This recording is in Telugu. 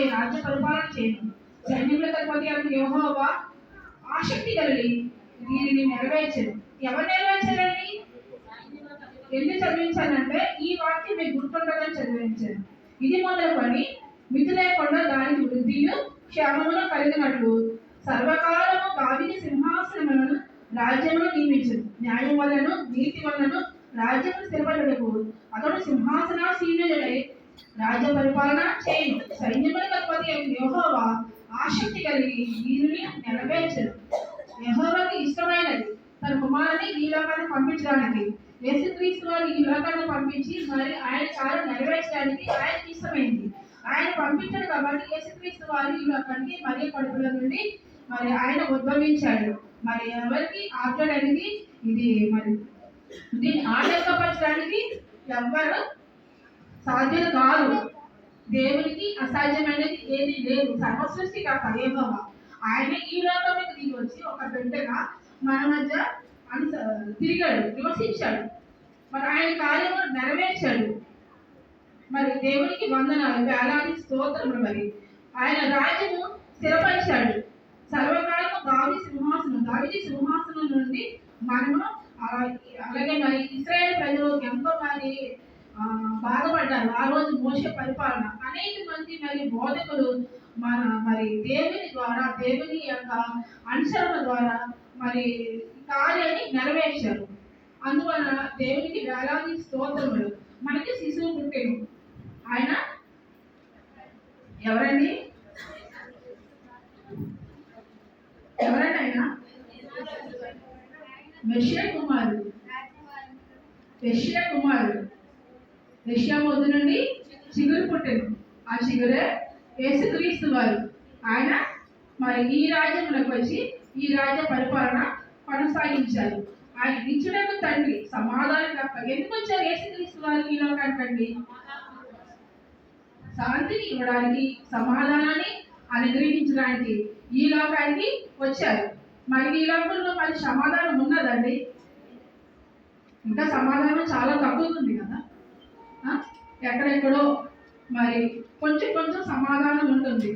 రాబోయే రాజ్య పరిపాలన చేయను. సైన్యములకు అధిపతి యెహోవా ఆసక్తి కలిగి దీనిని నెరవేర్చను. ఎవరు నెరవేర్చారండి? ఎందుకు చదివించానంటే ఈ వాక్యం మీకు గుర్తుండదని చదివించాను. ఇది మొదలుకొని మితి లేకుండా దానికి వృద్ధియు క్షేమమును కలిగినట్లు సర్వకాలము దావీదు సింహాసనములను రాజ్యమును నియమించను. న్యాయం వలన నీతి వలన రాజ్యము స్థిరపడుటకు అతడు సింహాసనాసీనుడై రాజ్య పరిపాలన చేయను. సైన్యములకు అధిపతి యెహోవా ఆసక్తి కలిగి దీనిని నెరవేర్చను. యెహోవాకి ఇష్టమైనది తన కుమారుని ఈ లోకాన్ని పంపించడానికి. యేసుక్రీస్తు వారు ఈ లోకాన్ని పంపించి మరి ఆయన కార్యం నెరవేర్చడానికి ఆయనకి ఇష్టమైంది. ఆయన పంపించాడు కాబట్టి యేసుక్రీస్తు వారు ఈ లోకానికి మరియ కడుపుల నుండి మరి ఆయన ఉద్భవించాడు. మరి ఎవరికి ఆపడానికి ఇది మరి దీన్ని ఆటంకపరచడానికి ఎవ్వరు సాధ్యం కాదు. దేవునికి అసాధ్యమైనది ఏది లేదు. సర్వసృష్టికర్త యెహోవా ఆయన ఈ లోకంలోకి దిగి వచ్చి ఒక బిడ్డగా మన మధ్య తిరిగాడు, నివసించాడు. మరి ఆయన కార్యము నెరవేర్చాడు. మరి దేవునికి వందనాలు, వేలాది స్తోత్రములు. మరి ఆయన రాజ్యము స్థిరపరిచాడు. సర్వకాలము దావీదు సింహాసనం నుండి మనము అలాగే మరి ఇశ్రాయేలు ప్రజలు ఎంతో మరి బాధపడ్డారు. ఆ రోజు మోషే పరిపాలన అనేక మంది మరి బోధకులు మరి దేవుని ద్వారా దేవుని యొక్క అనుసరణ ద్వారా మరి కార్యాన్ని నెరవేర్చారు. అందువలన దేవునికి వేలాది స్తోత్రములు. మనకి శిశువు పుట్టేను. ఆయన ఎవరండి? ఆయన మెషియా కుమారుడు. మెషియా మొదలు నుండి చిగురు పుట్టెను. ఆ చిగురే యేసుక్రీస్తు వారు. ఆయన మరి ఈ రాజ్యములకు వచ్చి ఈ రాజ్య పరిపాలన కొనసాగించారు. ఆయన ఇచ్చుటకు తండ్రి సమాధానం తప్ప. ఎందుకు వచ్చారు యేసుక్రీస్తు వారు ఈ లోకానికండి? శాంతిని ఇవ్వడానికి, సమాధానాన్ని అనుగ్రహించడానికి ఈ లోకానికి వచ్చారు. మరి ఈ లోకంలో మరి సమాధానం ఉన్నదండి? ఇంకా సమాధానం చాలా తక్కువ ఉంది కదా. ఎక్కడెక్కడో మరి కొంచెం సమాధానం ఉంటుంది.